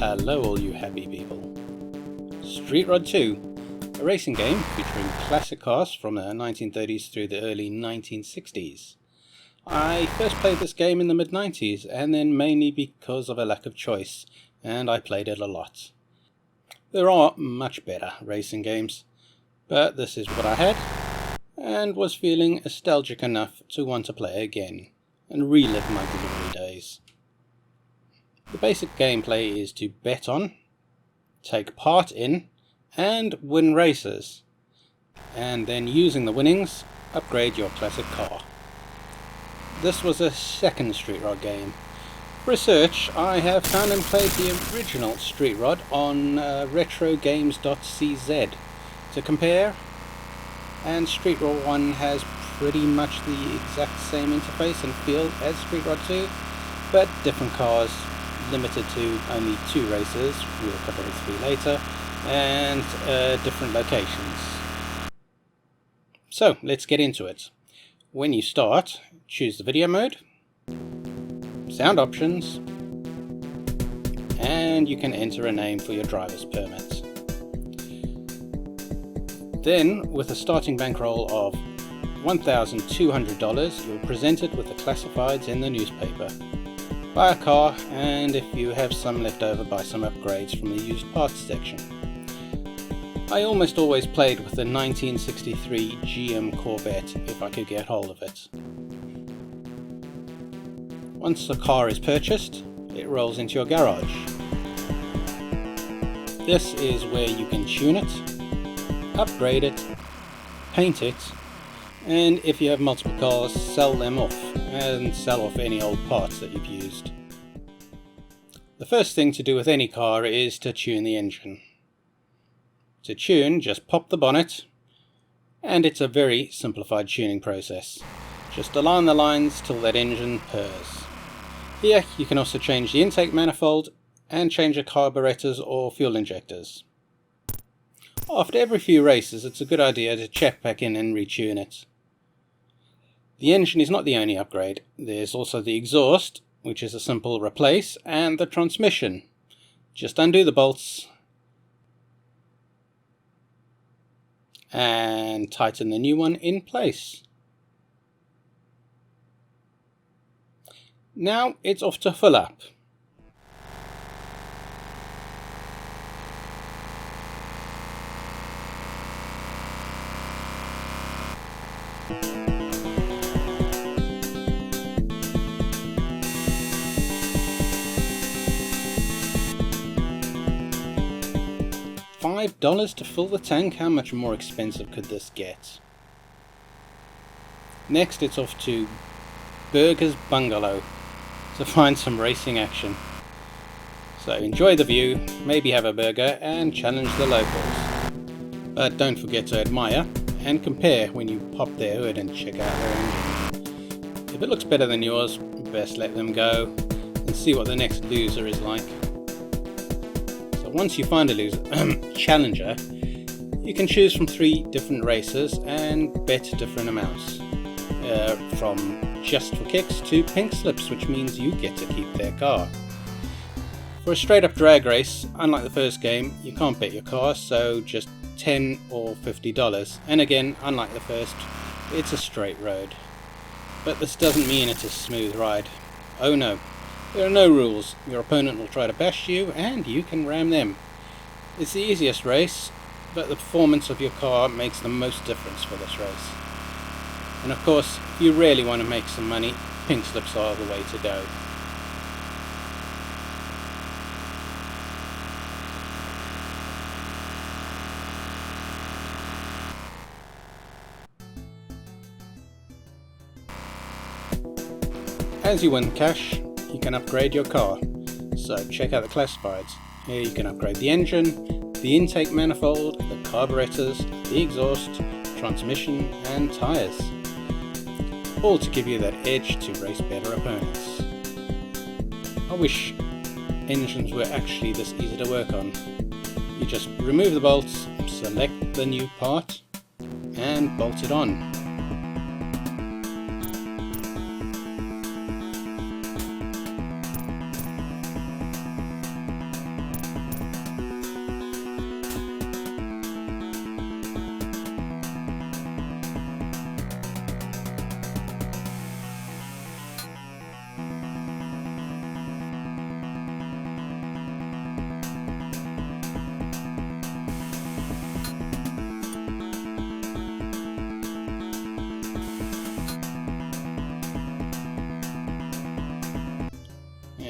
Hello all you happy people. Street Rod 2, a racing game featuring classic cars from the 1930s through the early 1960s. I first played this game in the mid-90s, and then mainly because of a lack of choice, and I played it a lot. There are much better racing games, but this is what I had, and was feeling nostalgic enough to want to play again, and relive my glory days. The basic gameplay is to bet on, take part in, and win races, and then using the winnings, upgrade your classic car. This was a second Street Rod game. For research, I have found and played the original Street Rod on retrogames.cz to compare, and Street Rod 1 has pretty much the exact same interface and feel as Street Rod 2, but different cars, limited to only 2 races, we'll cover the 3 later, and different locations. So let's get into it. When you start, choose the video mode, sound options, and you can enter a name for your driver's permit. Then, with a starting bankroll of $1,200, you're presented with the classifieds in the newspaper. Buy a car, and if you have some left over, buy some upgrades from the used parts section. I almost always played with the 1963 GM Corvette if I could get hold of it. Once the car is purchased, it rolls into your garage. This is where you can tune it, upgrade it, paint it, and if you have multiple cars, sell them off, and sell off any old parts that you've used. The first thing to do with any car is to tune the engine. To tune, just pop the bonnet, and it's a very simplified tuning process. Just align the lines till that engine purrs. Here you can also change the intake manifold and change the carburetors or fuel injectors. After every few races, it's a good idea to check back in and retune it. The engine is not the only upgrade. There's also the exhaust, which is a simple replace, and the transmission. Just undo the bolts and tighten the new one in place. Now it's off to fill up. $5 to fill the tank? How much more expensive could this get? Next it's off to Burger's Bungalow to find some racing action. So enjoy the view, maybe have a burger and challenge the locals. But don't forget to admire and compare when you pop their hood and check out their engine. If it looks better than yours, best let them go and see what the next loser is like. Once you find a loser, challenger, you can choose from 3 different races and bet different amounts. From just for kicks to pink slips, which means you get to keep their car. For a straight up drag race, unlike the first game, you can't bet your car, so just $10 or $50. And again, unlike the first, it's a straight road. But this doesn't mean it's a smooth ride. Oh no. There are no rules. Your opponent will try to bash you and you can ram them. It's the easiest race, but the performance of your car makes the most difference for this race. And of course, if you really want to make some money, pink slips are the way to go. As you win cash, you can upgrade your car, so check out the classifieds. Here you can upgrade the engine, the intake manifold, the carburetors, the exhaust, transmission and tyres, all to give you that edge to race better opponents. I wish engines were actually this easy to work on. You just remove the bolts, select the new part and bolt it on.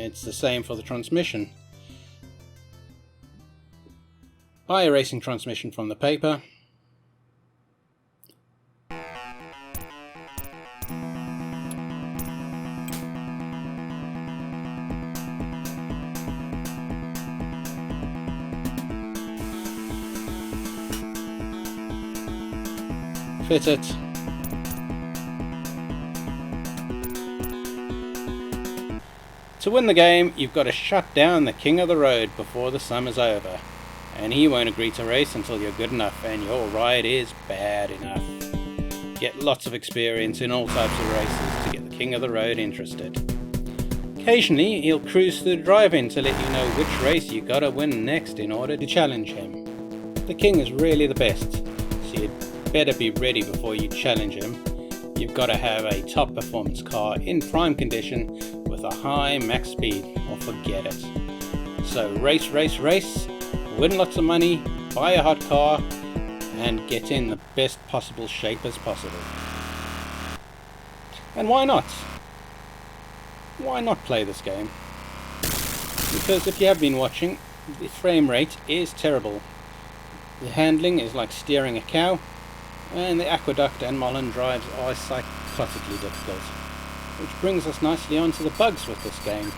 It's the same for the transmission. Buy a racing transmission from the paper. Fit it. To win the game, you've got to shut down the king of the road before the summer's over. And he won't agree to race until you're good enough and your ride is bad enough. Get lots of experience in all types of races to get the king of the road interested. Occasionally, he'll cruise through the drive-in to let you know which race you gotta win next in order to challenge him. The king is really the best, so you'd better be ready before you challenge him. You've got to have a top performance car in prime condition with a high max speed, or forget it. So race, race, race, win lots of money, buy a hot car, and get in the best possible shape as possible. And why not? Why not play this game? Because if you have been watching, the frame rate is terrible. The handling is like steering a cow, and the aqueduct and Mullen drives are psychotically difficult. Which brings us nicely onto the bugs with this game.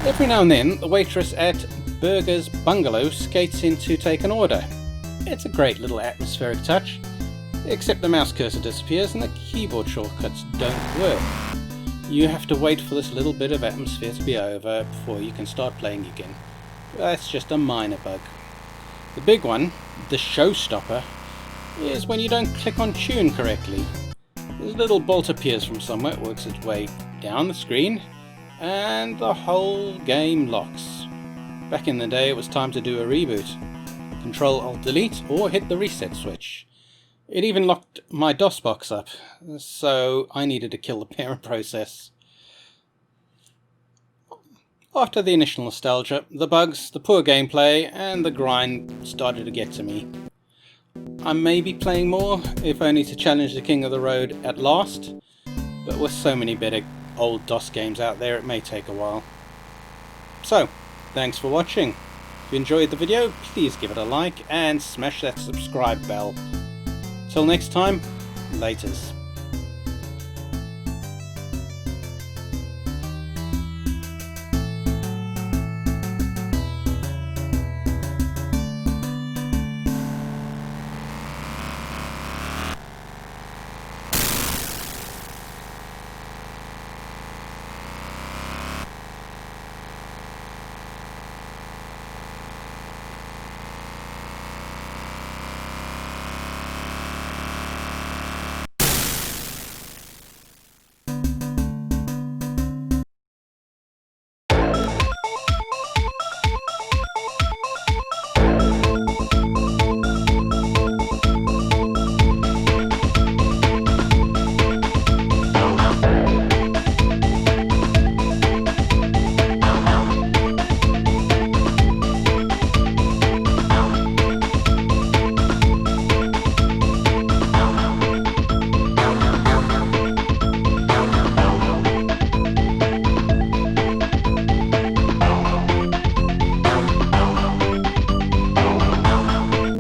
Every now and then, the waitress at Burger's Bungalow skates in to take an order. It's a great little atmospheric touch, except the mouse cursor disappears and the keyboard shortcuts don't work. You have to wait for this little bit of atmosphere to be over before you can start playing again. That's just a minor bug. The big one, the showstopper, is when you don't click on tune correctly. This little bolt appears from somewhere, works its way down the screen, and the whole game locks. Back in the day it was time to do a reboot. Control-Alt-Delete or hit the reset switch. It even locked my DOS box up, so I needed to kill the parent process. After the initial nostalgia, the bugs, the poor gameplay, and the grind started to get to me. I may be playing more, if only to challenge the king of the road at last, but with so many better old DOS games out there, it may take a while. So, thanks for watching. If you enjoyed the video, please give it a like and smash that subscribe bell. Till next time, laters.